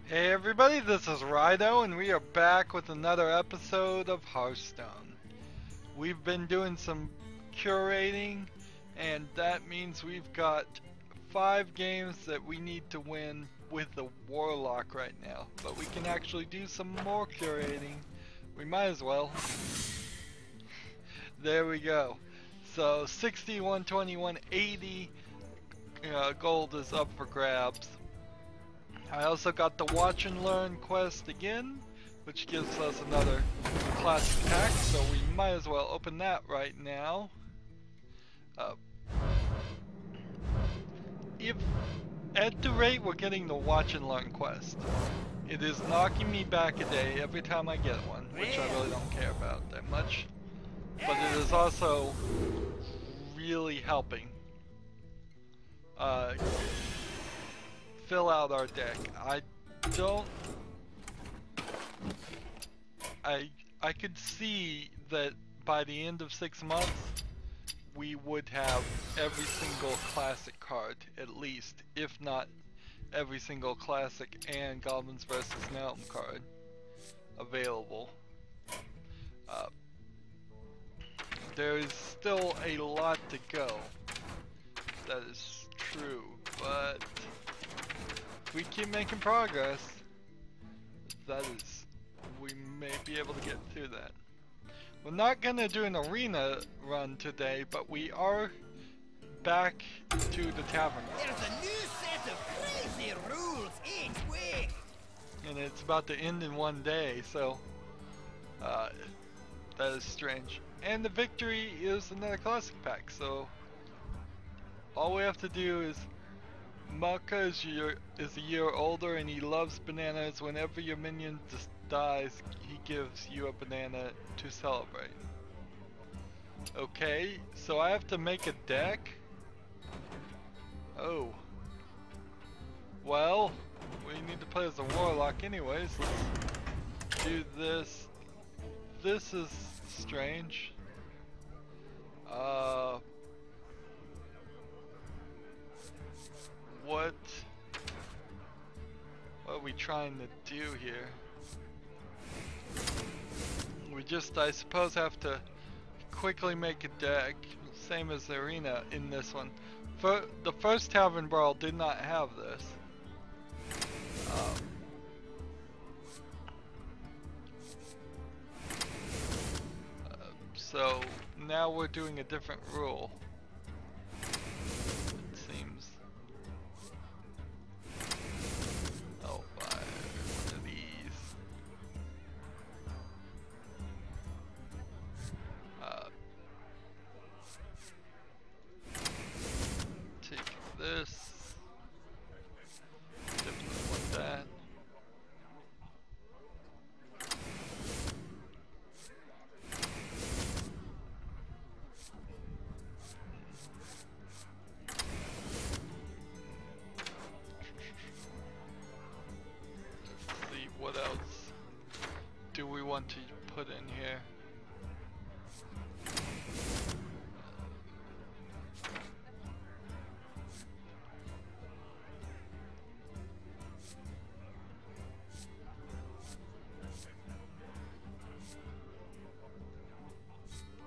Hey everybody, this is Rydo, and we are back with another episode of Hearthstone. We've been doing some curating, and that means we've got 5 games that we need to win with the Warlock right now. But we can actually do some more curating. We might as well. There we go. So 60, 120, 180 gold is up for grabs. I also got the Watch and Learn quest again, which gives us another classic pack, so we might as well open that right now. If at the rate we're getting the Watch and Learn quest, it is knocking me back a day every time I get one, which I really don't care about that much. But it is also really helping fill out our deck. I could see that by the end of 6 months we would have every single classic card, at least, if not every single classic and Goblins vs. Mountain card available. There is still a lot to go. That is true, but if we keep making progress, we may be able to get through that. We're not gonna do an arena run today, but we are back to the tavern. There's a new set of crazy rules each week. And it's about to end in one day, so that is strange. And the victory is another classic pack, so all we have to do is Maka is a year older and he loves bananas. Whenever your minion dies, he gives you a banana to celebrate. Okay, so I have to make a deck? Oh. Well, we need to play as a Warlock anyways. Let's do this. This is strange. What are we trying to do here? We just, I suppose, have to quickly make a deck, same as the arena in this one. The first Tavern Brawl did not have this. So now we're doing a different rule, it seems. Oh, buy one of these. Take this. Definitely want that. Let's see, what else do we want to put in here?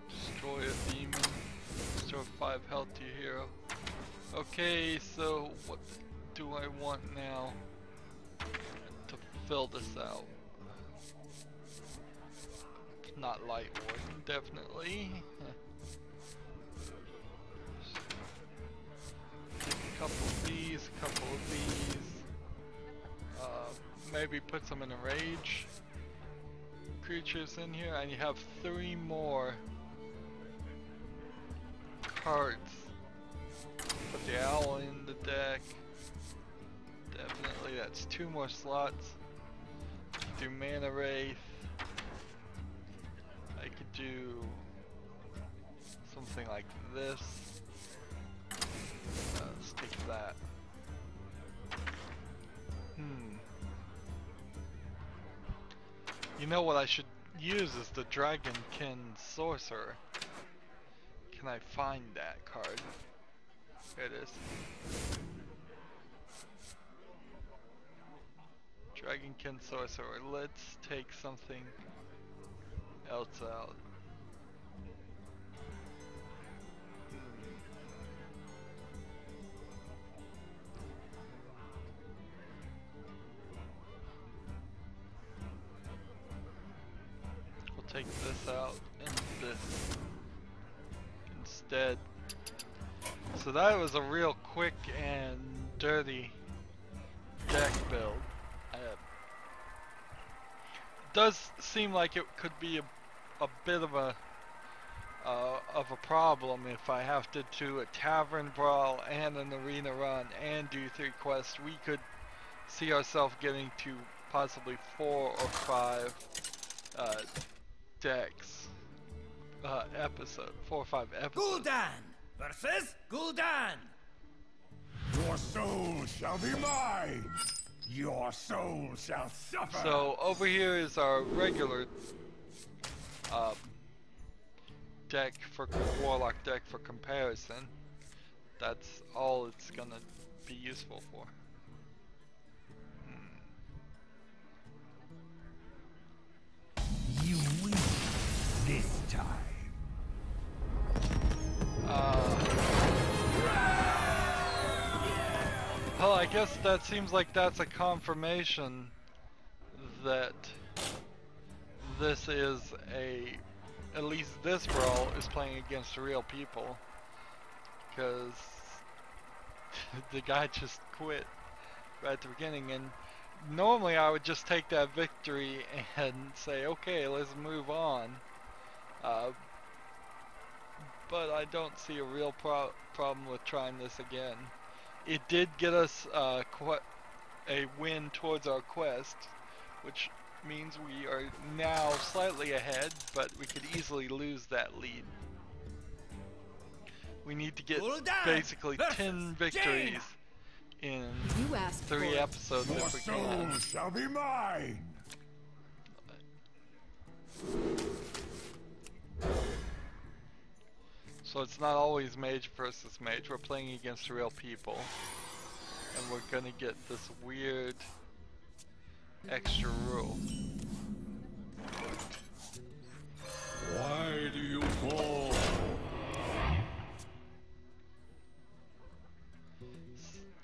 Destroy a demon, restore 5 health to your hero. Okay, so what do I want now to fill this out? Not light warden, definitely. Take a couple of these, a couple of these. Maybe put some in a rage creatures in here, and you have 3 more cards. Put the owl in the deck. Definitely, that's 2 more slots. Do mana wraith. I could do something like this. Let's take that. You know what I should use is the Dragonkin Sorcerer. Can I find that card? There it is. Dragonkin Sorcerer. Let's take something else out. We'll take this out and this instead. So that was a real quick and dirty deck build. Does seem like it could be a bit of a problem if I have to do a tavern brawl and an arena run and do 3 quests. We could see ourselves getting to possibly 4 or 5 decks 4 or 5 episodes. Gul'dan versus Gul'dan. Your soul shall be mine. Your soul shall suffer. So over here is our regular deck for Warlock deck for comparison. That's all it's gonna be useful for. You win this time. Well, I guess that seems like that's a confirmation that this is at least this brawl is playing against real people, because the guy just quit right at the beginning, and normally I would just take that victory and say, okay, let's move on, but I don't see a real problem with trying this again. It did get us a win towards our quest, which means we are now slightly ahead, but we could easily lose that lead. We need to get basically 10 victories in 3 episodes if we can. Your soul shall be mine. So it's not always mage versus mage. We're playing against real people, and we're gonna get this weird extra rule. Why do you call?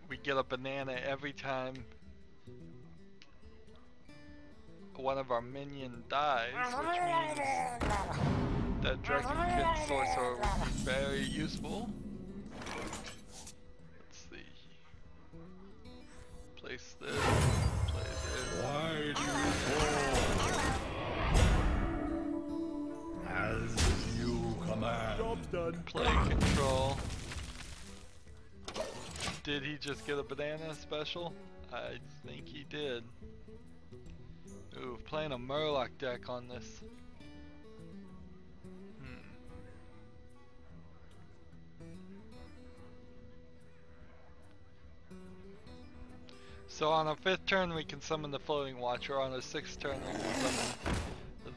We get a banana every time one of our minion dies, which means that Dragonkin Sorcerer would be very useful. Let's see. Place this, play this. Why do you call? As you command. Job's done. Play control. Did he just get a banana special? I think he did. Ooh, playing a Murloc deck on this. So on our 5th turn we can summon the Floating Watcher, on our 6th turn we can summon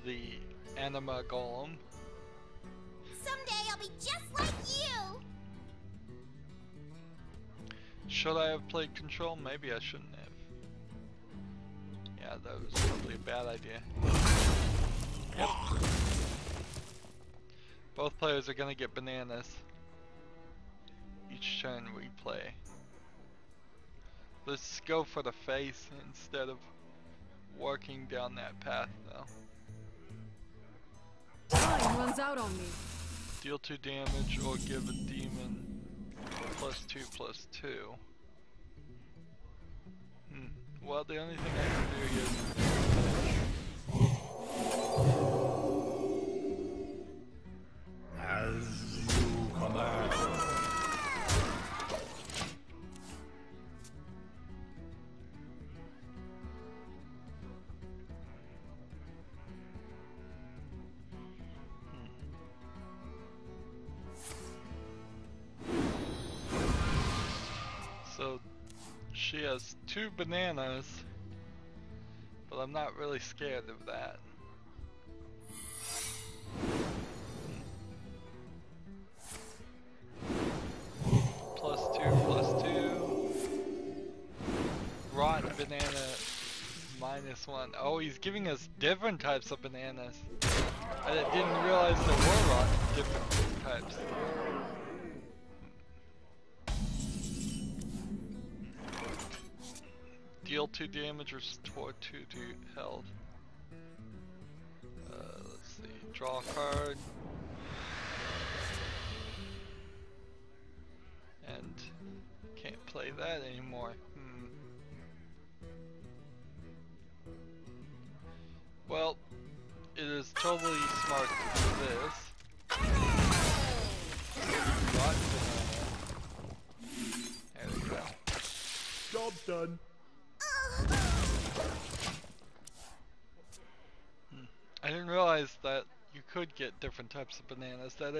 the Anima Golem. Someday I'll be just like you! Should I have played control? Maybe I shouldn't have. Yeah, that was probably a bad idea. Yep. Both players are gonna get bananas each turn we play. Let's go for the face instead of working down that path though. Time runs out on me. Deal 2 damage or give a demon +2/+2. Well, the only thing I can do is As you command. So she has 2 bananas, but I'm not really scared of that. +2/+2. Rotten banana -1. Oh, he's giving us different types of bananas. I didn't realize there were different types. Deal 2 damage, restore 2 to health. Let's see. Draw a card. And can't play that anymore. Well, it is totally smart to do this. Rotten banana. There we go. Job's done. I didn't realize that you could get different types of bananas. That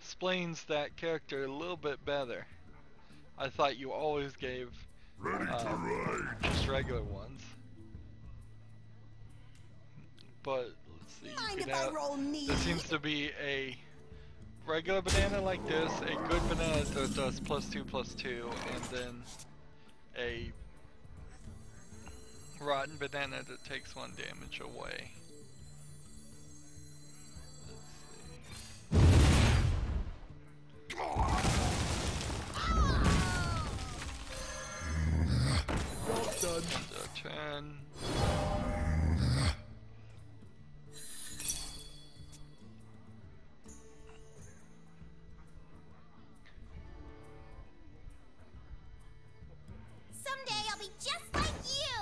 explains that character a little bit better. I thought you always gave just regular ones. But let's see, you can have, there seems to be a regular banana like this, a good banana that does +2/+2, and then a rotten banana that takes 1 damage away. Job's done. Turn. Someday I'll be just like you.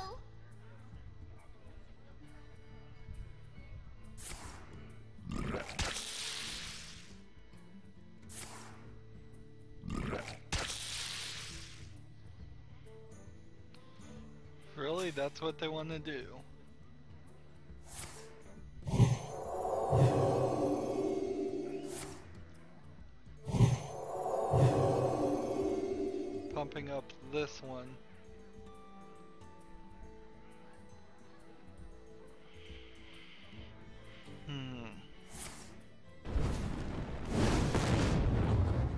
Really? That's what they want to do? Pumping up this one.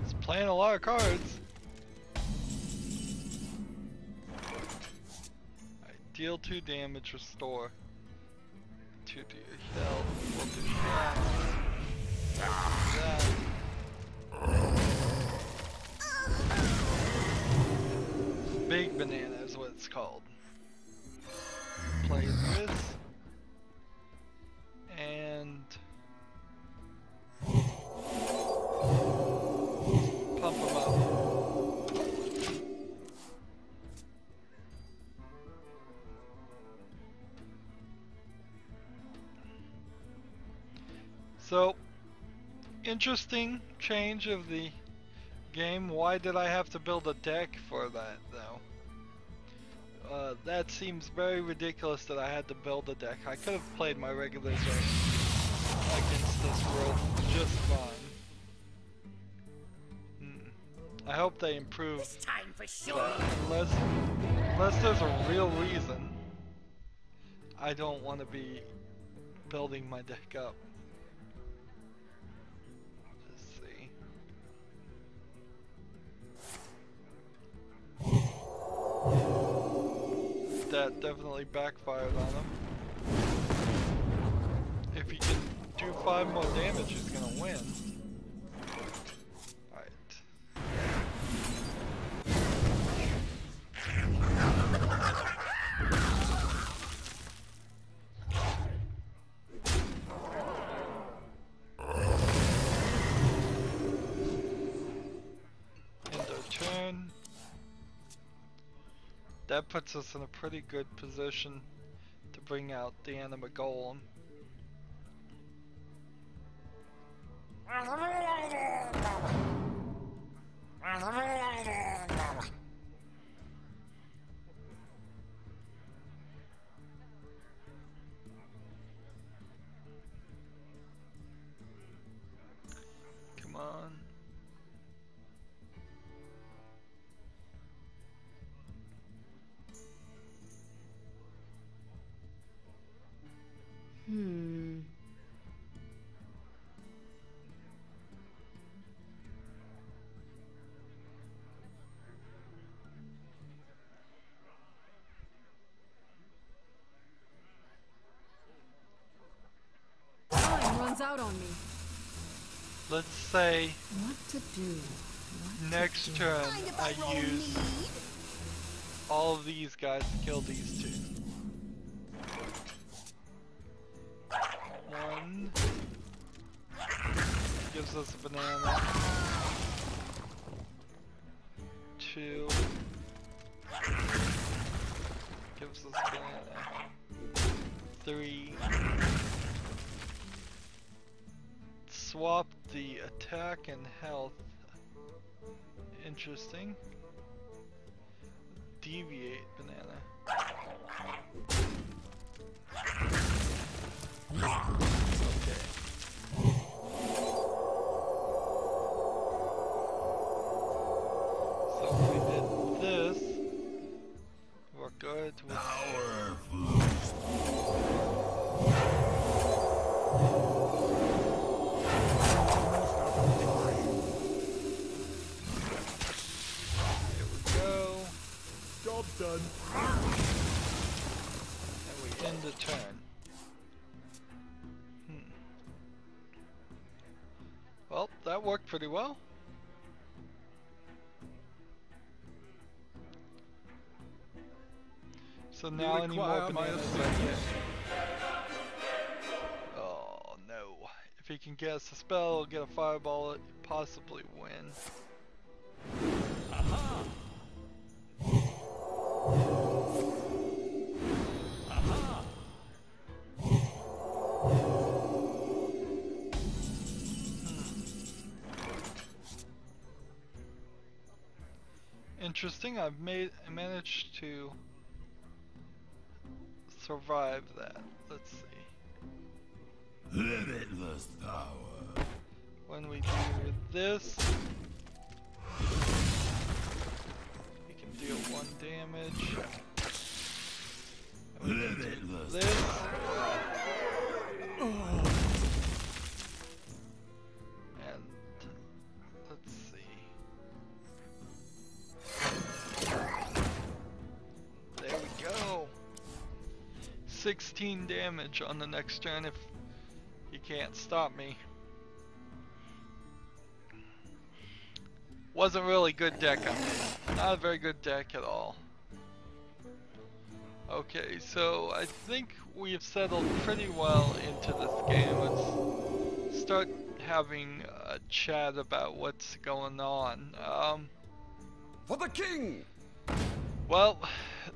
It's playing a lot of cards. Deal 2 damage, restore 2 to your health. We'll do that. Big banana is what it's called. Play this and pump them up. So, interesting change of the game. Why did I have to build a deck for that, though? That seems very ridiculous that I had to build a deck. I could have played my regular deck against this world just fine. I hope they improve This time for sure. that. Unless there's a real reason, I don't want to be building my deck up. That definitely backfired on him. If he can do 5 more damage, he's gonna win. Alright. End of turn. That puts us in a pretty good position to bring out the anima golem. Come on. one's out on me. let's say What to do? next turn Mind if I roll use lead? all of these guys to kill these two. One gives us a banana. Two gives us a banana. Three. Swap the attack and health. Interesting. Deviate banana. Okay. So if we did this, we're good with Here we go. Job done. And we end the turn. Well, that worked pretty well. So now any more require my bananas I get. Oh no. If he can get us a spell, get a fireball, possibly win. Aha! Aha! Interesting, I managed to survive that. Let's see. Limitless power. When we do this, we can deal 1 damage. And we can do Limitless this. And let's see. There we go. 16 damage on the next turn if you can't stop me. Wasn't really good deck on me. Not a very good deck at all. Okay, so I think we've settled pretty well into this game. Let's start having a chat about what's going on. For the king! Well,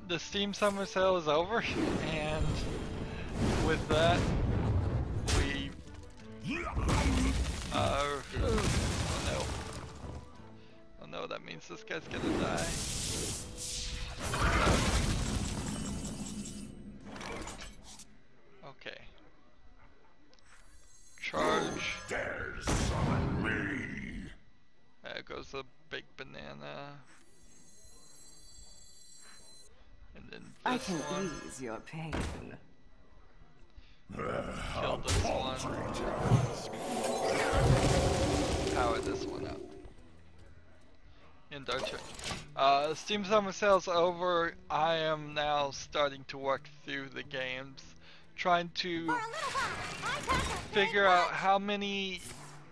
the Steam Summer Sale is over, and with that, we oh no. Oh no, that means this guy's gonna die. Okay. Charge. There's on me. There goes the big banana. And then I this can one. ease your pain. Kill this one. Power this one up. End our turn. Steam Summer Sale's over. I am now starting to work through the games, trying to figure out how many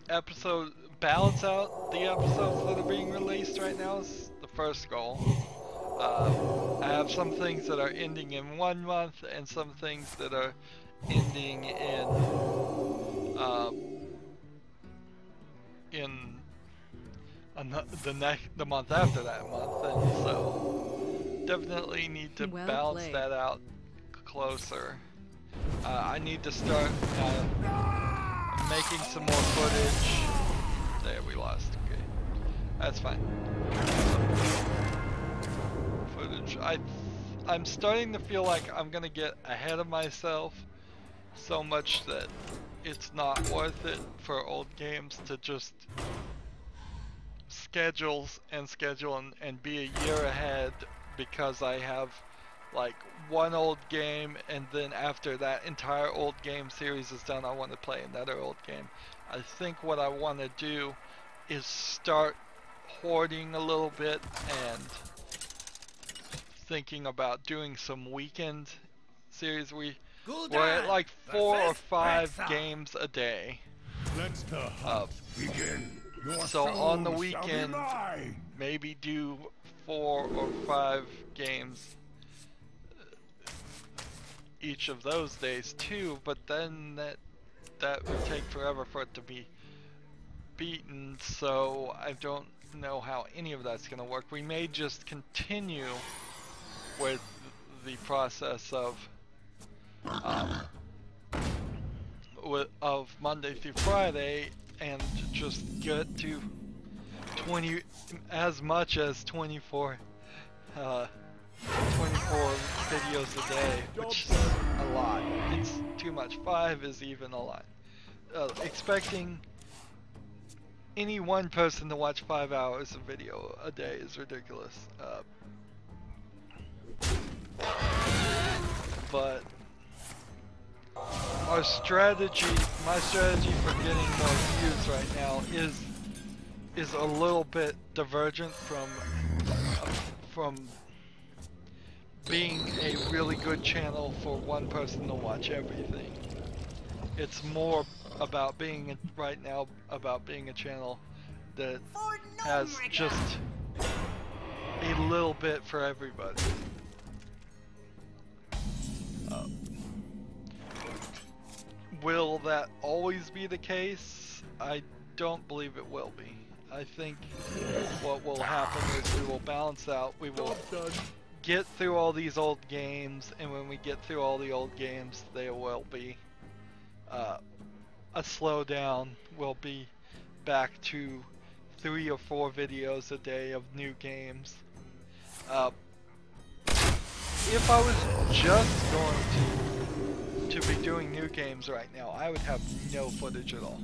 episodes, balance out the episodes that are being released right now is the first goal. I have some things that are ending in 1 month and some things that are ending in the month after that month, and so definitely need to Well balance played. that out closer. I need to start making some more footage. There, we lost. Okay, that's fine. Footage. I'm starting to feel like I'm gonna get ahead of myself so much that it's not worth it for old games to just schedule and be a year ahead, because I have like one old game, and then after that entire old game series is done, I want to play another old game. I think what I want to do is start hoarding a little bit and thinking about doing some weekend series. We're at like 4 or 5 Gul'dan, games a day. Let's to hunt. Begin. Your So on the soul shall be weekend, mine. maybe do 4 or 5 games each of those days too, but then that would take forever for it to be beaten, so I don't know how any of that's going to work. We may just continue with the process of Monday through Friday and just get to 20, as much as 24 videos a day, which is a lot. It's too much. 5 is even a lot. Expecting any one person to watch 5 hours of video a day is ridiculous. But my strategy for getting more views right now is a little bit divergent from being a really good channel for one person to watch everything. It's more about being right now about being a channel that has just a little bit for everybody. Will that always be the case? I don't believe it will be. I think what will happen is we will balance out. We will get through all these old games, and when we get through all the old games, there will be a slowdown. We'll be back to 3 or 4 videos a day of new games. If I was just going to be doing new games right now, I would have no footage at all.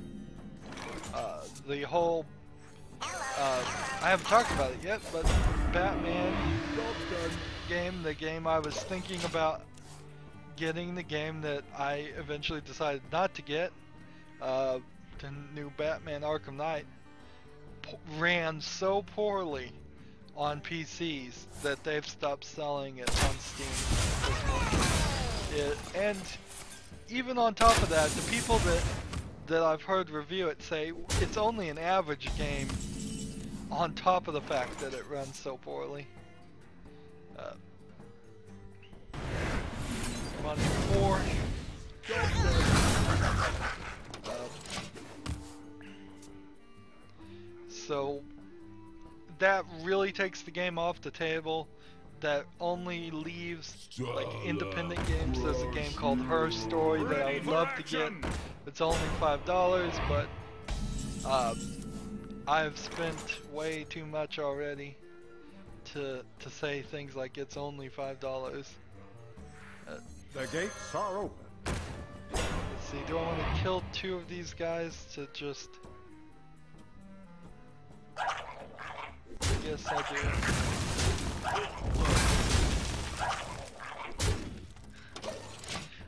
The whole I haven't talked about it yet, but Batman game, the game I was thinking about getting, the game that I eventually decided not to get, the new Batman Arkham Knight, ran so poorly on PCs that they've stopped selling it on Steam at this point. And even on top of that, the people that I've heard review it say it's only an average game, on top of the fact that it runs so poorly. Come on, 4. So that really takes the game off the table. That only leaves like independent games. There's a game called Hearthstone that I would love to get. It's only $5, but I've spent way too much already to say things like it's only $5. The gates are open. Let's see, do I want to kill 2 of these guys to just... Yes, I do.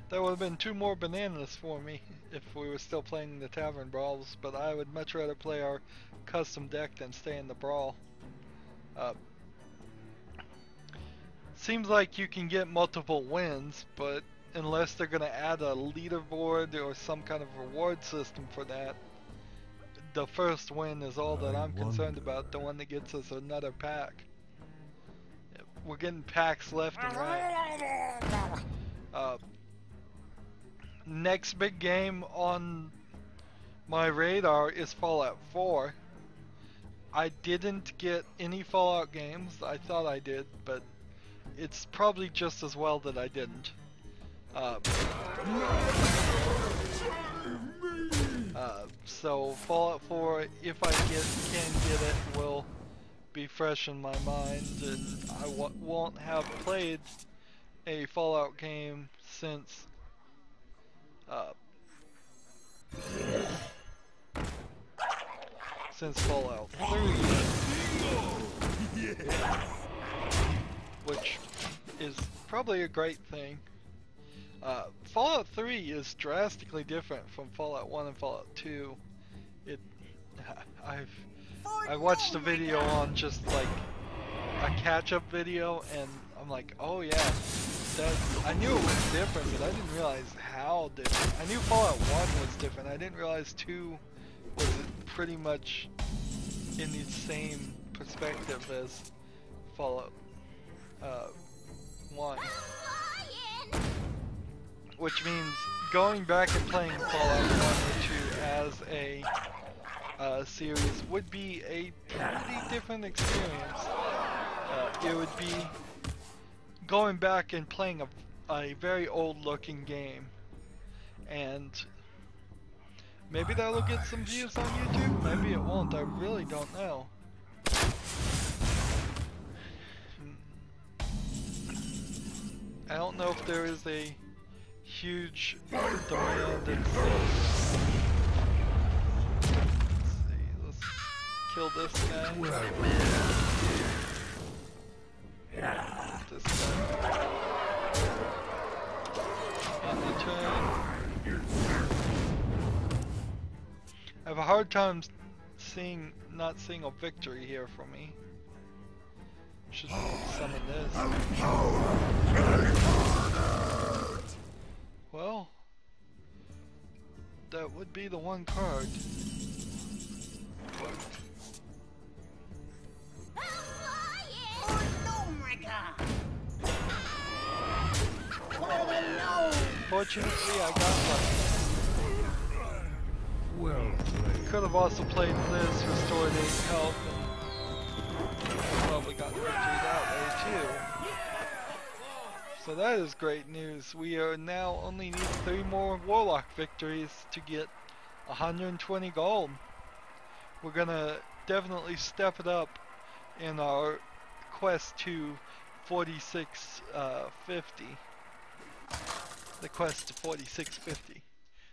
There would have been 2 more bananas for me if we were still playing the Tavern Brawls, but I would much rather play our custom deck than stay in the Brawl. Seems like you can get multiple wins, but unless they're going to add a leaderboard or some kind of reward system for that, the first win is all that I'm concerned about, the one that gets us another pack. We're getting packs left and right. Next big game on my radar is Fallout 4. I didn't get any Fallout games. I thought I did, but it's probably just as well that I didn't. So Fallout 4, if I can get it, will be fresh in my mind, and I won't have played a Fallout game since Fallout 3, which is probably a great thing. Fallout 3 is drastically different from Fallout 1 and Fallout 2. I watched a video on just like a catch-up video, and I'm like, oh yeah, I knew it was different, but I didn't realize how different. I knew Fallout 1 was different. I didn't realize 2 was pretty much in the same perspective as Fallout 1. Which means going back and playing Fallout 1 or 2 as a series would be a pretty different experience. It would be going back and playing a very old looking game, and maybe that'll get some views on YouTube, maybe it won't, I really don't know. I don't know if there is a huge demand in sales. Let's kill this guy. This guy. And return. I have a hard time not seeing a victory here for me. Should summon this. Well, that would be the one card. Fortunately, I got lucky. Well played. Could have also played this, restored 8 health, and probably got the victory that way too. So that is great news. We are now only need 3 more Warlock victories to get 120 gold. We're gonna definitely step it up in our quest to 4650. The quest to 4650.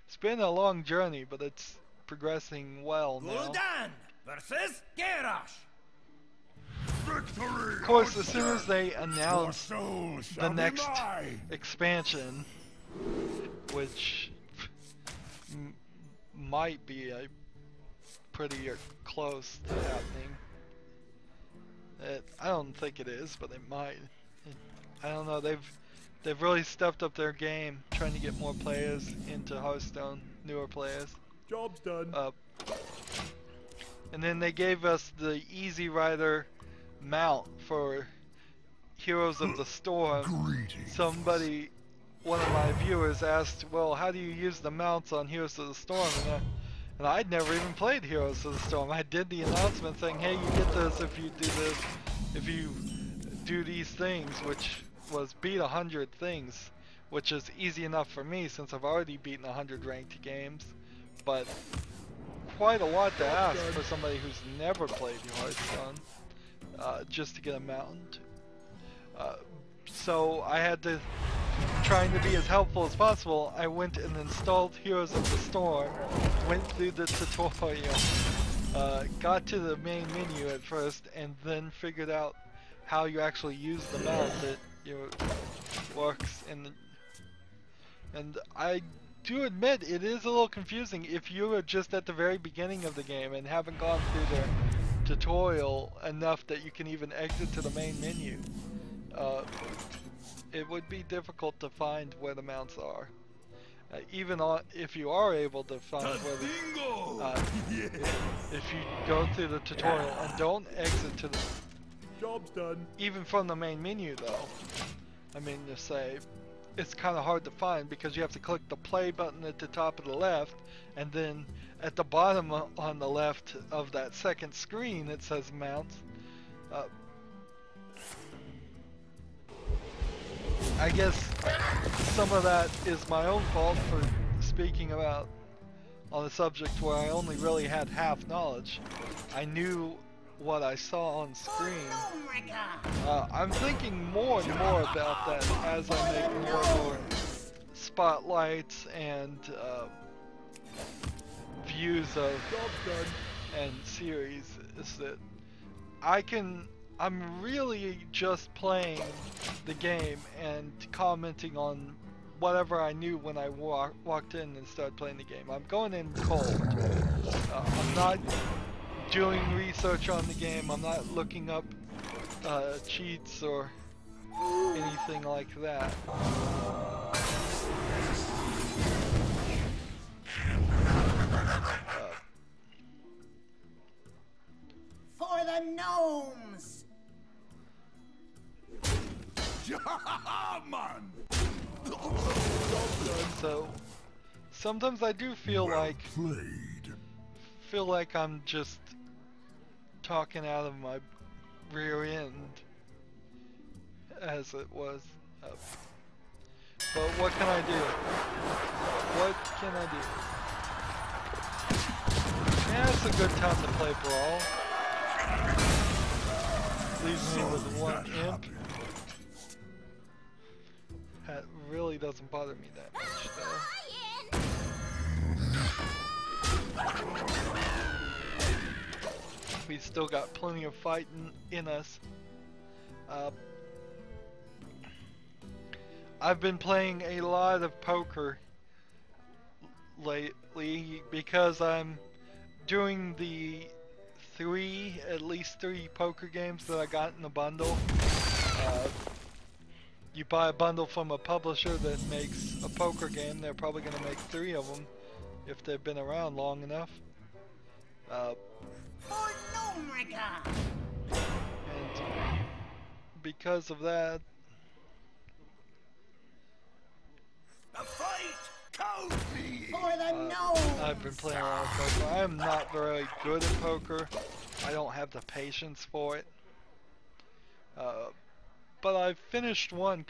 It's been a long journey, but it's progressing well now. Gul'dan versus Garrosh. Victory! Of course, as soon as they announce the next expansion, which might be a pretty close to happening. I don't think it is, but it might. I don't know. They've really stepped up their game, trying to get more players into Hearthstone, newer players. Job's done. And then they gave us the Easy Rider mount for Heroes of the Storm. Somebody, one of my viewers asked, well, how do you use the mounts on Heroes of the Storm? And I'd never even played Heroes of the Storm. I did the announcement saying, hey, you get this if you do this, if you do these things, which was beat 100 things, which is easy enough for me since I've already beaten 100 ranked games, but quite a lot to ask for somebody who's never played Hearthstone, just to get a mount. So I had to, trying to be as helpful as possible, I went and installed Heroes of the Storm, went through the tutorial, got to the main menu at first, and then figured out how you actually use the mount that works and I do admit it is a little confusing if you are just at the very beginning of the game and haven't gone through the tutorial enough that you can even exit to the main menu. It would be difficult to find where the mounts are. Even if you are able to find where if you go through the tutorial and don't exit to the Job's done. even from the main menu though, I mean to say, it's kind of hard to find because you have to click the play button at the top of the left, and then at the bottom on the left of that second screen it says mounts. I guess some of that is my own fault for speaking about on a subject where I only really had half knowledge. I knew what I saw on screen. I'm thinking more and more about that as I make more and more spotlights and views of and series, is that I'm really just playing the game and commenting on whatever I knew when I walked in and started playing the game. I'm going in cold. I'm not doing research on the game. I'm not looking up cheats or anything like that. For the gnomes! Man! So sometimes I do feel like I'm just talking out of my rear end, as it was. But what can I do? What can I do? Yeah, it's a good time to play Brawl. Leaves me with one imp. That really doesn't bother me that much, though. We still got plenty of fighting in us. I've been playing a lot of poker lately because I'm doing the at least three poker games that I got in the bundle. You buy a bundle from a publisher that makes a poker game, they're probably going to make 3 of them if they've been around long enough. For gnome rigger! And because of that, The fight! Cozy! For the gnomes! I've been playing a lot of poker. I am not very good at poker. I don't have the patience for it. But I've finished one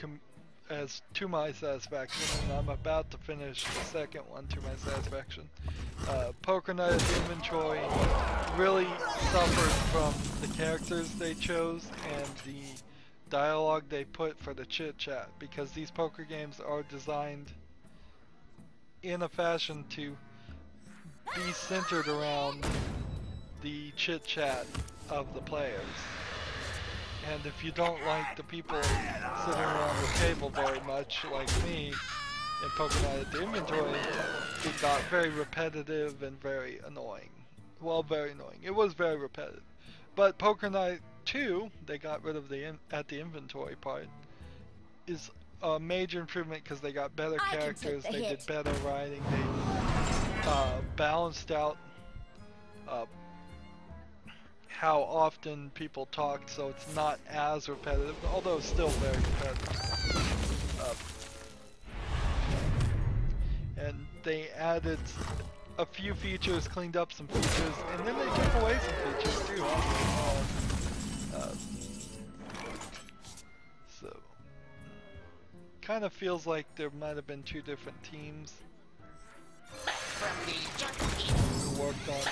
as to my satisfaction, and I'm about to finish the second one to my satisfaction. Poker Night at the Inventory really suffered from the characters they chose and the dialogue they put for the chit chat, because these poker games are designed in a fashion to be centered around the chit chat of the players. And if you don't like the people sitting around the table very much, like me, in Poker Night at the Inventory, it got very repetitive and very annoying. Well, very annoying. It was very repetitive. But Poker Night 2, they got rid of the at the inventory part, is a major improvement because they got better characters, they did better writing, they balanced out how often people talk, so it's not as repetitive, although it's still very repetitive. And they added a few features, cleaned up some features, and then they took away some features too. So, kind of feels like there might have been 2 different teams who worked on it.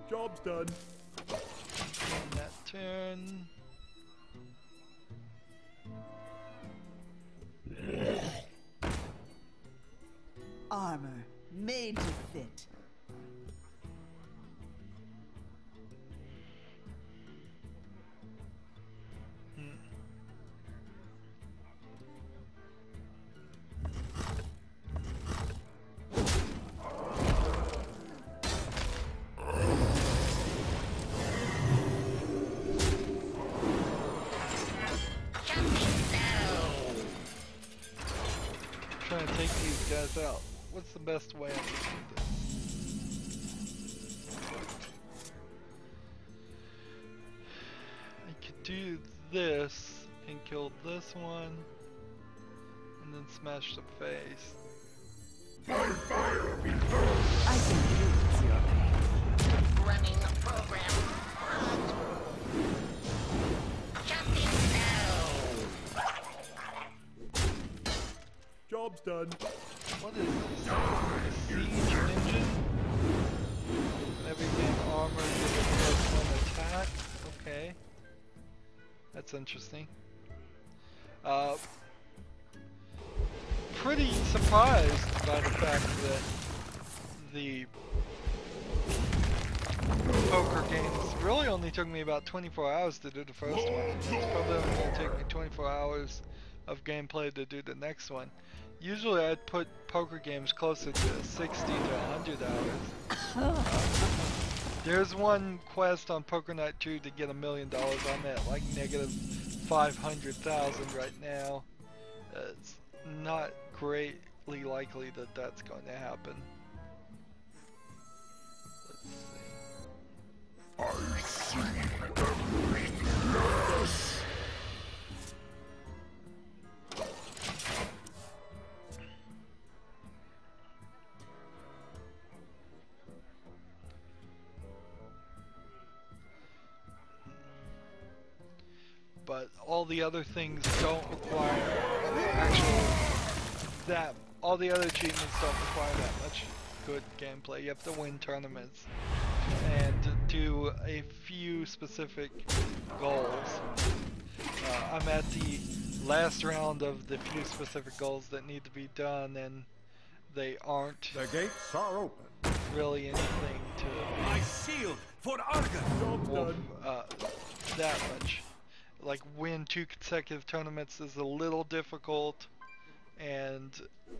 Job's done. On that turn. Armor made to fit. Trying to take these guys out. What's the best way I can do this? I could do this and kill this one, and then smash the face. My fire be I can use your pain. Running the program. Job's done. What is this? A siege engine? Every game armor gives a +1 attack. Okay. That's interesting. Pretty surprised by the fact that the poker games really only took me about 24 hours to do the first one. It's probably only going to take me 24 hours of gameplay to do the next one. Usually I'd put poker games closer to 60 to 100 hours. There's one quest on Poker Night 2 to get $1 million. I'm at like negative 500,000 right now. It's not greatly likely that that's going to happen. Let's see. I see everything. Yes. But all the other things don't require all the other achievements don't require that much good gameplay. You have to win tournaments and do a few specific goals. I'm at the last round of the few specific goals that need to be done, and they aren't The gates are open. really anything to My shield for Argon. that much. Like win 2 consecutive tournaments is a little difficult, and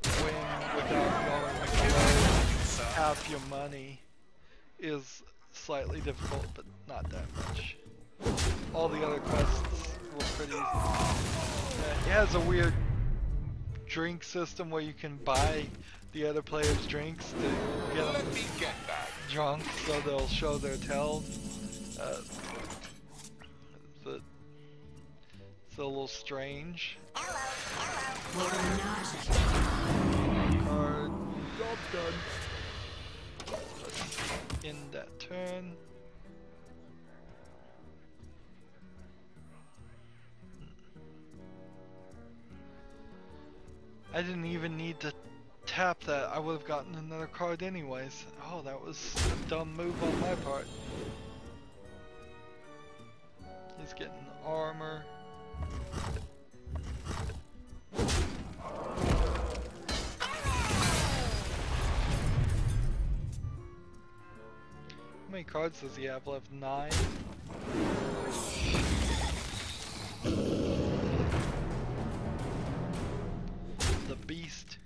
win without going below half your money is slightly difficult, but not that much. All the other quests were pretty easy. It has a weird drink system where you can buy the other players' drinks to get them drunk so they'll show their tells. It's a little strange. Card. Job's done. Let's end that turn. I didn't even need to tap that. I would have gotten another card anyways. Oh, that was a dumb move on my part. He's getting armor. How many cards does he have left? 9? The beast.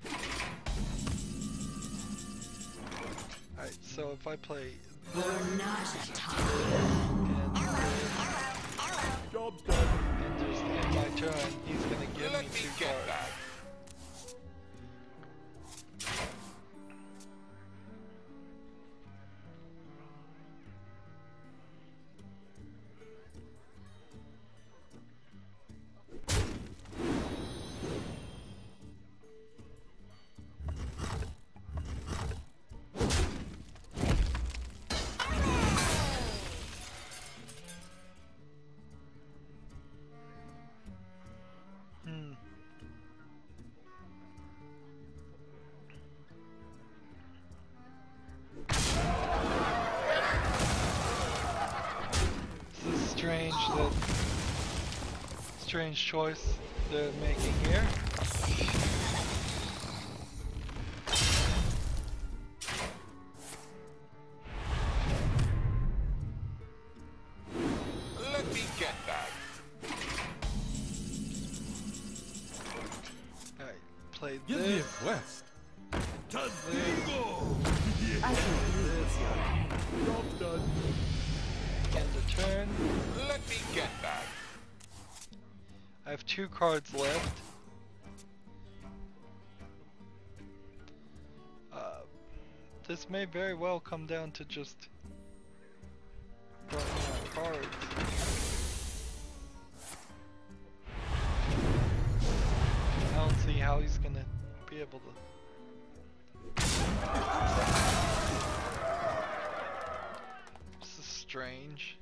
Alright, so if I play this and Job's done. and just end my turn, he's gonna give me 2 cards. Strange choice they're making here. Let me get that. Alright, play Give me a this. quest. I can believe it's your pain. Job's done. End the turn. Let me get that. I have 2 cards left. This may very well come down to just running out of cards. I don't see how he's gonna be able to. This is strange.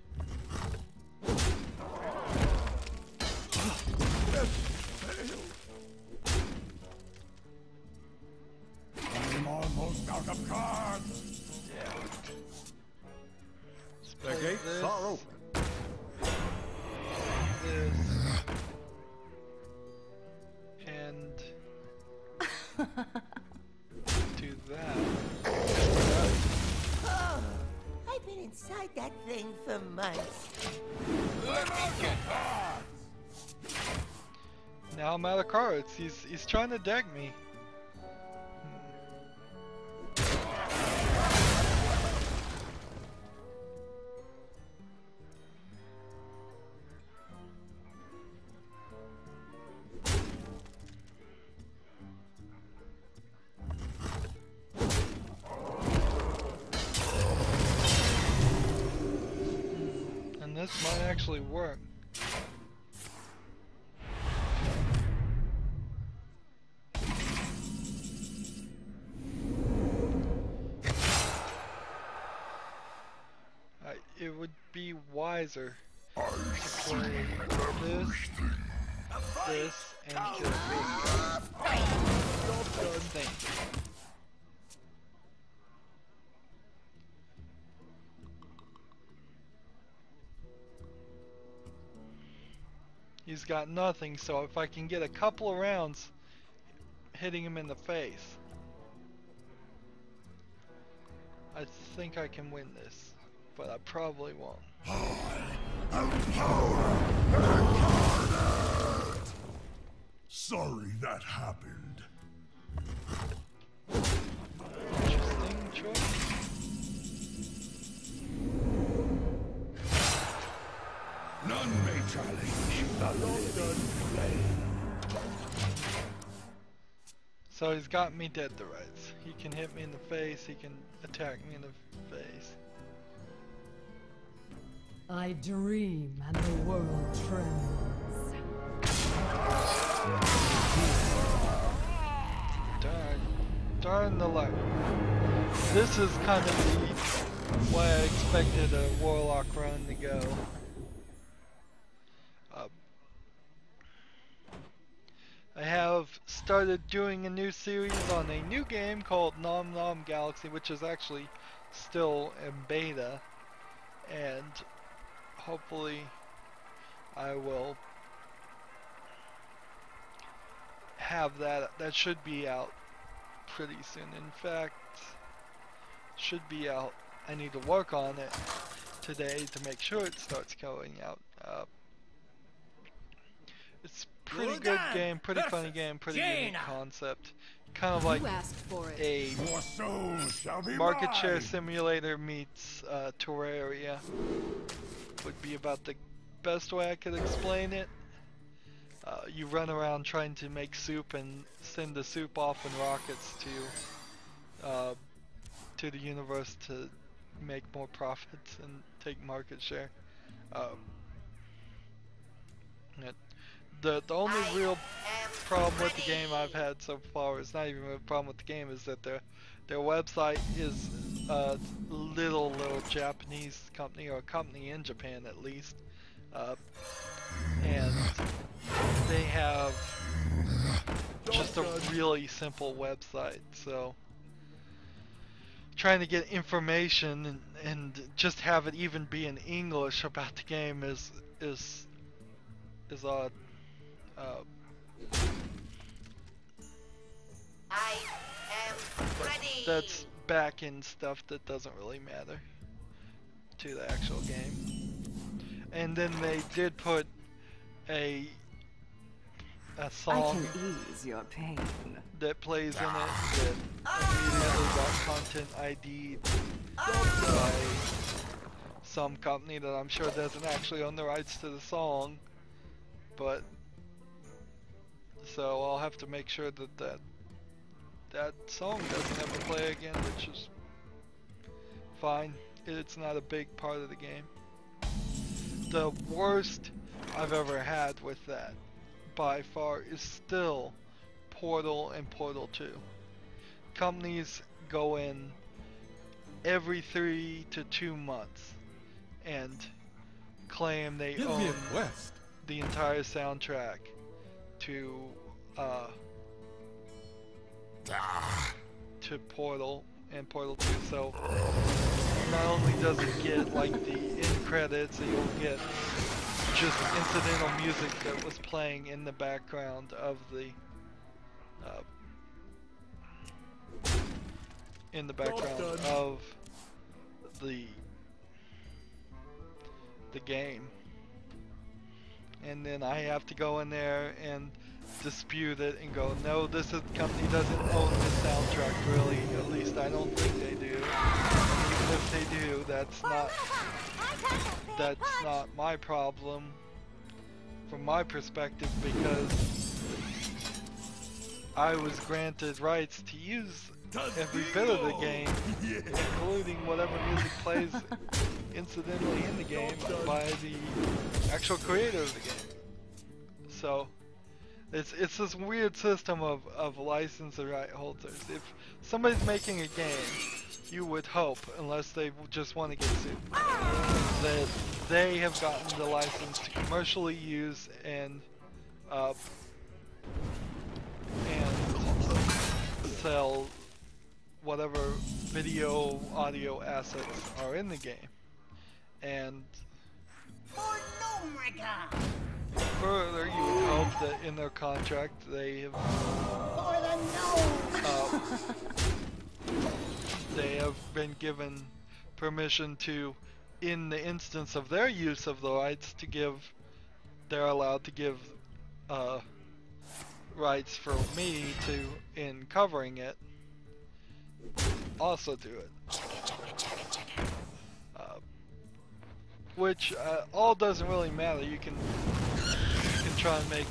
I'm almost out of cards. Yeah. The gates are open. This. And do that. Oh, I've been inside that thing for months. Let me get that. Now I'm out of cards. He's trying to deck me. actually work. It would be wiser to play this, and kill this guy. I think. He's got nothing, so if I can get a couple of rounds hitting him in the face, I think I can win this. But I probably won't. Sorry that happened. Interesting choice. None may challenge the living flame. So he's got me dead to rights. He can hit me in the face, he can attack me in the face. I dream and the world trembles. Darn the luck. This is kind of the way I expected a Warlock run to go. I have started doing a new series on a new game called Nom Nom Galaxy, which is actually still in beta, and hopefully I will have that. That should be out pretty soon. In fact, should be out. I need to work on it today to make sure it starts going out. It's a pretty good game, pretty funny game, pretty unique concept. Kind of like a Your soul shall be market share mine. simulator meets Terraria. Would be about the best way I could explain it. You run around trying to make soup and send the soup off in rockets to the universe to make more profits and take market share. The only real problem with the game I've had so far is not even a problem with the game, is that their website is a little Japanese company, or a company in Japan at least, and they have just a really simple website. So trying to get information and just have it even be in English about the game is odd. I am ready. That's back-end stuff that doesn't really matter to the actual game. And then they did put a song I can ease your pain. that plays in it that immediately got content ID'd by some company that I'm sure doesn't actually own the rights to the song. But so I'll have to make sure that song doesn't ever play again, which is fine. It's not a big part of the game. The worst I've ever had with that, by far, is still Portal and Portal 2. Companies go in every 3 to 2 months and claim they Give me own a quest. the entire soundtrack to Portal and Portal 2. So not only does it get like the end credits, and you'll get just incidental music that was playing in the background of the the game. And then I have to go in there and dispute it and go, no, this company doesn't own this soundtrack, really. At least I don't think they do. Even if they do, that's not my problem from my perspective, because I was granted rights to use every bit of the game, including whatever music plays incidentally in the game by the actual creator of the game. So it's this weird system of license and right holders. If somebody's making a game, you would hope, unless they just want to get sued, that they have gotten the license to commercially use and sell whatever video, audio assets are in the game. And For no mega! further, you would hope that in their contract they have For the nose! they have been given permission to, in the instance of their use of the rights, to give, they're allowed to give rights for me to, in covering it, also do it. Which all doesn't really matter. You can try and make,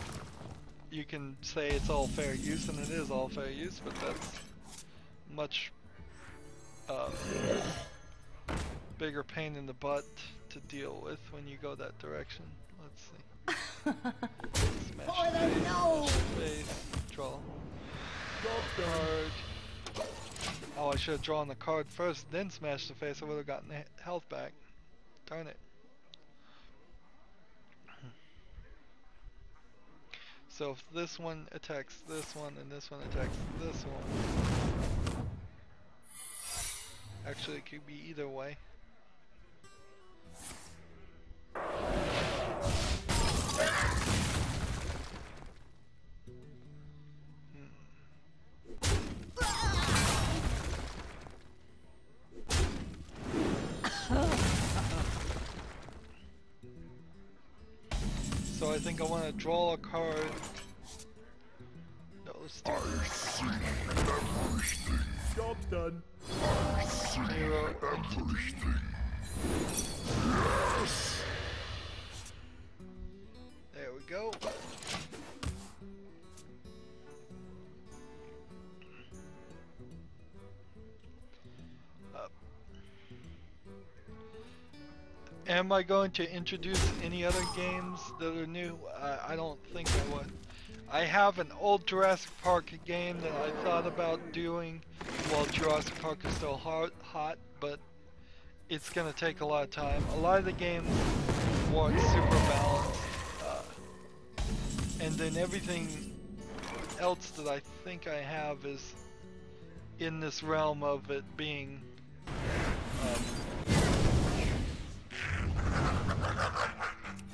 you can say it's all fair use, and it is all fair use, but that's much bigger pain in the butt to deal with when you go that direction. Let's see. Smash face, draw. Card. Oh, I should have drawn the card first, then smashed the face. I would have gotten the health back. Darn it. So if this one attacks this one, and this one attacks this one. Actually, it could be either way. So I think I want to draw a card. No, let's do Job's done. zero. There we go. Am I going to introduce any other games that are new? I don't think I would. I have an old Jurassic Park game that I thought about doing while Jurassic Park is still hot, but it's going to take a lot of time. A lot of the games weren't super balanced. And then everything else that I think I have is in this realm of it being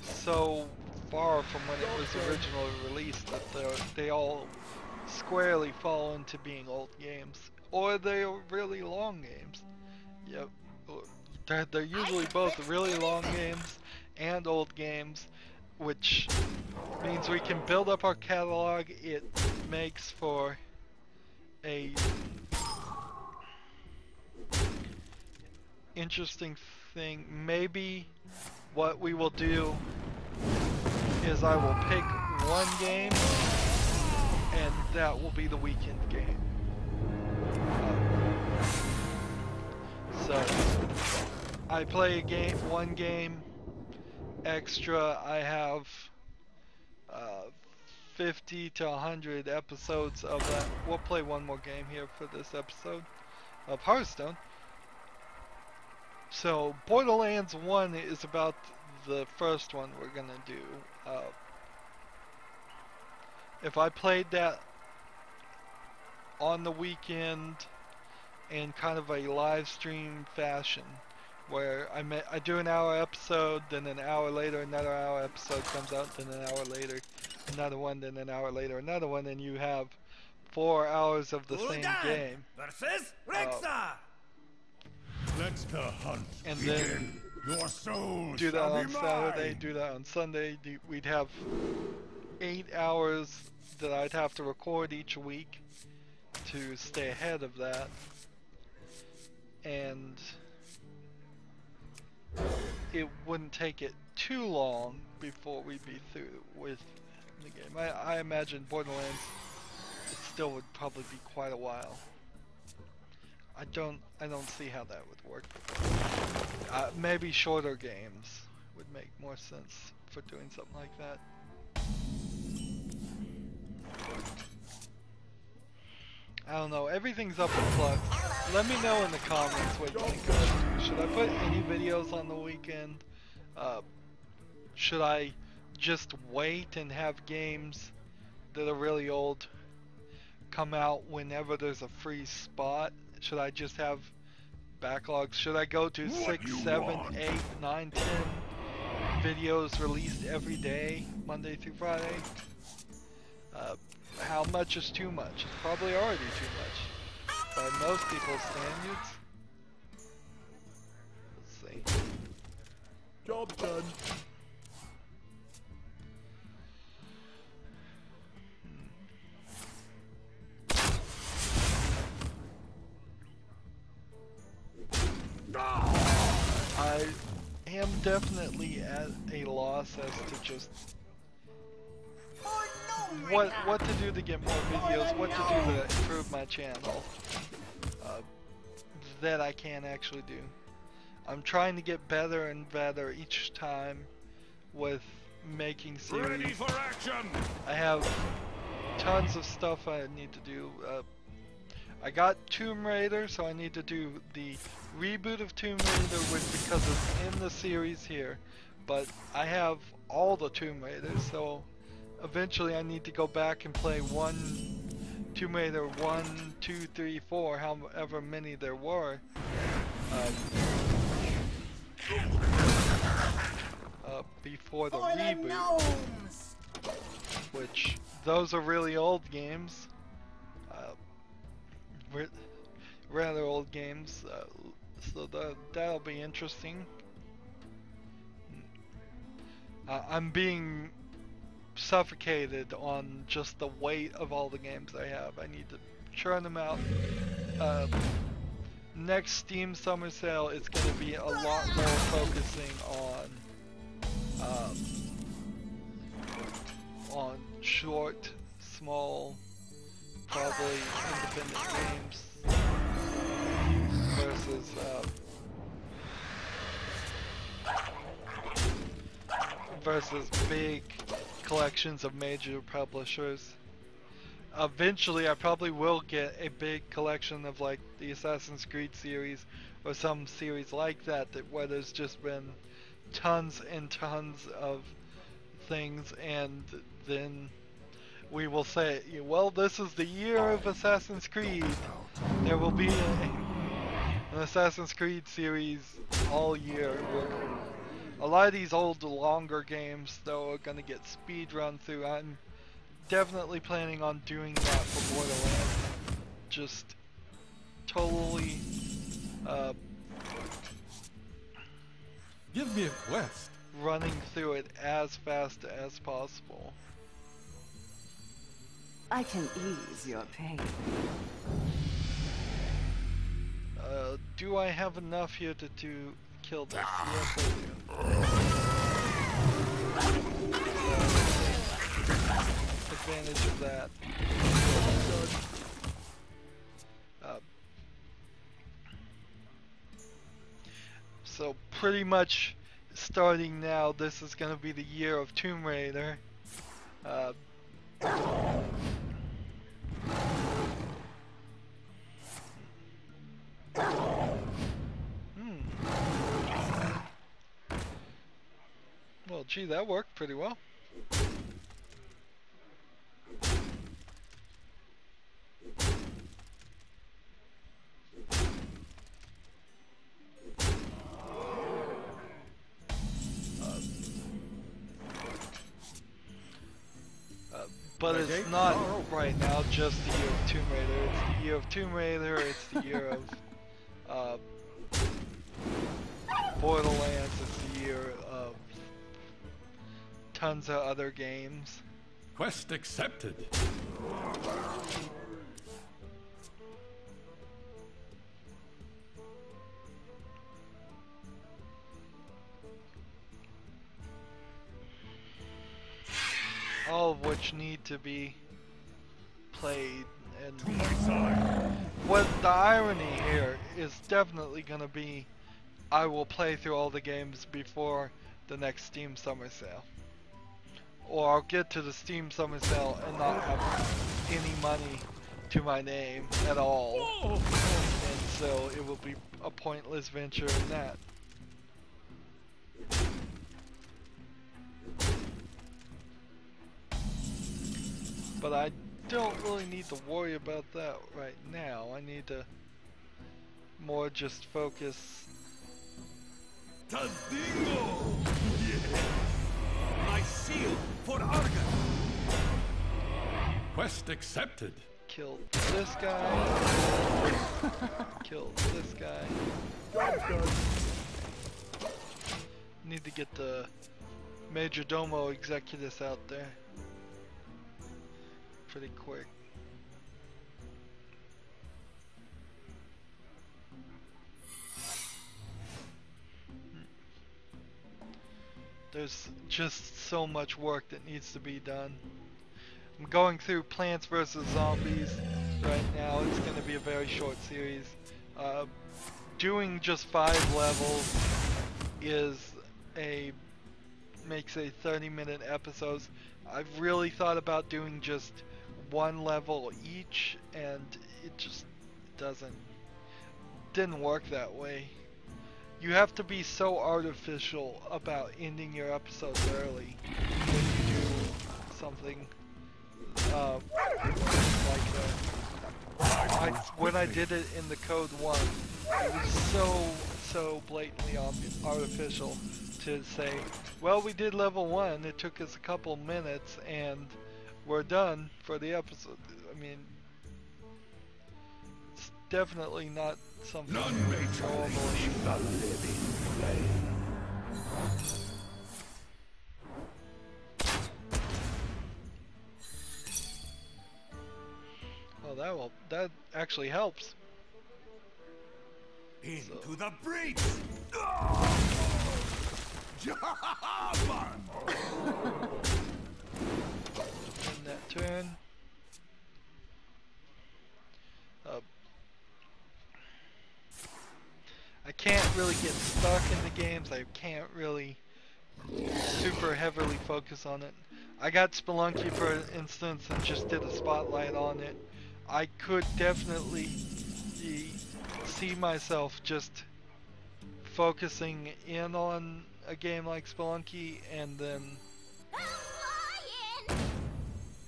so far from when it was originally released that they all squarely fall into being old games, or they are really long games. Yep, they're usually both really long games and old games, which means we can build up our catalog. It makes for a interesting thing. Maybe what we will do is I will pick one game, and that will be the weekend game. So I play one game extra. I have 50 to 100 episodes of that. We'll play one more game here for this episode of Hearthstone. So Borderlands 1 is about the first one we're gonna do. If I played that on the weekend in kind of a live stream fashion, where I do an hour episode, then an hour later another hour episode comes out, then an hour later another one, then an hour later another one, and you have 4 hours of the same game. Versus Rexa! Let the hunt And begin. then Your soul do that shall on be Saturday, mine. do that on Sunday. We'd have 8 hours that I'd have to record each week to stay ahead of that. And it wouldn't take it too long before we'd be through with the game. I imagine Borderlands, it still would probably be quite a while. I don't see how that would work. Maybe shorter games would make more sense for doing something like that. I don't know, everything's up in flux. Let me know in the comments what you think I should do. Should I put any videos on the weekend? Should I just wait and have games that are really old come out whenever there's a free spot? Should I just have backlogs? Should I go to 6, 7, 8, 9, 10 videos released every day, Monday through Friday? How much is too much? It's probably already too much by most people's standards. Let's see. Job done. I am definitely at a loss as to just what to do to get more videos, what to do to improve my channel that I can actually do. I'm trying to get better and better each time with making series. Ready for action! I have tons of stuff I need to do. I got Tomb Raider, so I need to do the reboot of Tomb Raider because it's in the series here. But I have all the Tomb Raiders, so eventually I need to go back and play Tomb Raider 1, 2, 3, 4, however many there were. Before the reboot, which those are really old games. Rather old games, so that'll be interesting. I'm being suffocated on just the weight of all the games I have. I need to churn them out. Next Steam Summer Sale, it's going to be a lot more focusing on short, small, probably independent games versus big collections of major publishers. Eventually I probably will get a big collection of like the Assassin's Creed series or some series like that where there's just been tons and tons of things, and then we will say, well, this is the year of Assassin's Creed. There will be an Assassin's Creed series all year. A lot of these old, longer games, though, are going to get speed run through. I'm definitely planning on doing that for Borderlands. Just totally, Give me a quest. running through it as fast as possible. I can ease your pain. Do I have enough here to kill this? Yes, I do. Advantage of that. So pretty much starting now, this is going to be the year of Tomb Raider. Well, gee, that worked pretty well. But it's not right now just the year of Tomb Raider. It's the year of Tomb Raider, it's the year of Borderlands, it's the year of tons of other games. Quest accepted. All of which need to be played, and what the irony here is definitely going to be I will play through all the games before the next Steam Summer Sale. Or I'll get to the Steam Summer Sale and not have any money to my name at all. And so it will be a pointless venture in that. But I don't really need to worry about that right now. I need to more just focus. Tadingo! Yeah! My seal for Argon! Quest accepted. Kill this guy. Kill this guy. Job done. Need to get the Major Domo Executus out there pretty quick. There's just so much work that needs to be done. I'm going through Plants vs. Zombies right now. It's going to be a very short series. Doing just 5 levels makes a 30-minute episodes. I've really thought about doing just 1 level each, and it just didn't work that way. You have to be so artificial about ending your episodes early when you do something like that. When I did it in the Code 1, it was so blatantly artificial to say, well, we did level 1, it took us a couple minutes, and we're done for the episode. I mean, it's definitely not something None may try to keep the living flame. Oh, that actually helps. Into the breach! In that turn. I can't really get stuck in the games. I can't really super heavily focus on it. I got Spelunky, for instance, and just did a spotlight on it. I could definitely see myself just focusing in on a game like Spelunky and then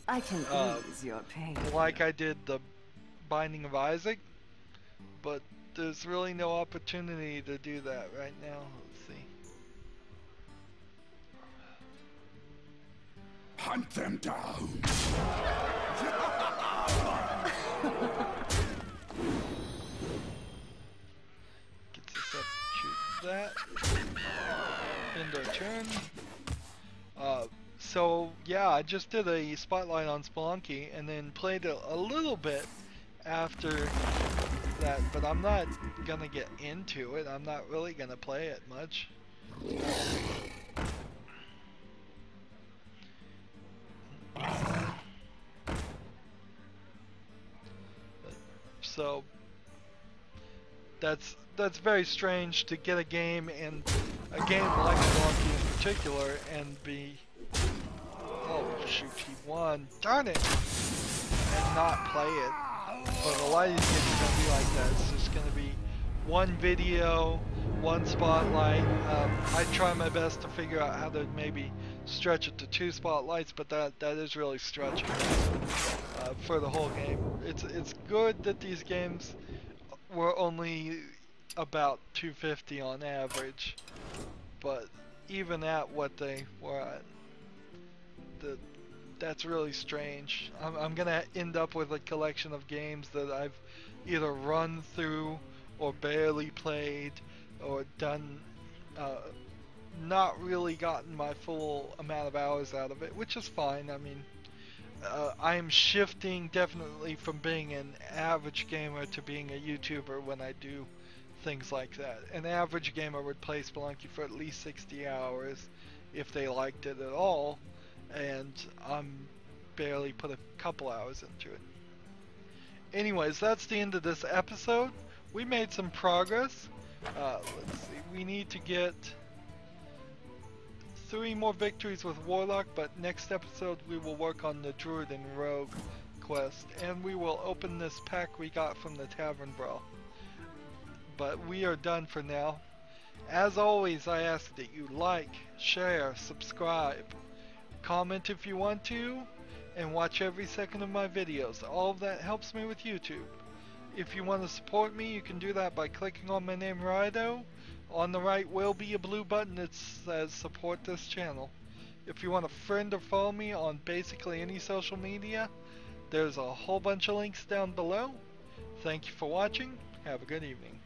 I can ease your pain. like I did the Binding of Isaac, but there's really no opportunity to do that right now. Let's see. Hunt them down! Gets us up, shoot that. End our turn. So yeah, I just did a spotlight on Spelunky and then played a little bit after that, but I'm not gonna get into it. I'm not really gonna play it much. So that's very strange to get a game, and a game like Warcraft in particular, and be, oh shoot, he won, darn it, and not play it. But a lot of these games are gonna be like that. It's just gonna be one video, one spotlight. I try my best to figure out how to maybe stretch it to 2 spotlights, but that is really stretching for the whole game. It's good that these games were only about 250 on average, but even at what they were at, that's really strange. I'm gonna end up with a collection of games that I've either run through or barely played or done, not really gotten my full amount of hours out of it, which is fine. I mean, I am shifting definitely from being an average gamer to being a YouTuber when I do things like that. An average gamer would play Spelunky for at least 60 hours if they liked it at all, and I'm barely put a couple hours into it. Anyways, that's the end of this episode. We made some progress. Let's see. We need to get 3 more victories with Warlock, but next episode we will work on the Druid and Rogue quest, and we will open this pack we got from the Tavern Brawl. But we are done for now. As always, I ask that you like, share, subscribe, comment if you want to, and watch every second of my videos. All of that helps me with YouTube. If you want to support me, you can do that by clicking on my name, Rydo. On the right will be a blue button that says support this channel. If you want to friend or follow me on basically any social media, there's a whole bunch of links down below. Thank you for watching. Have a good evening.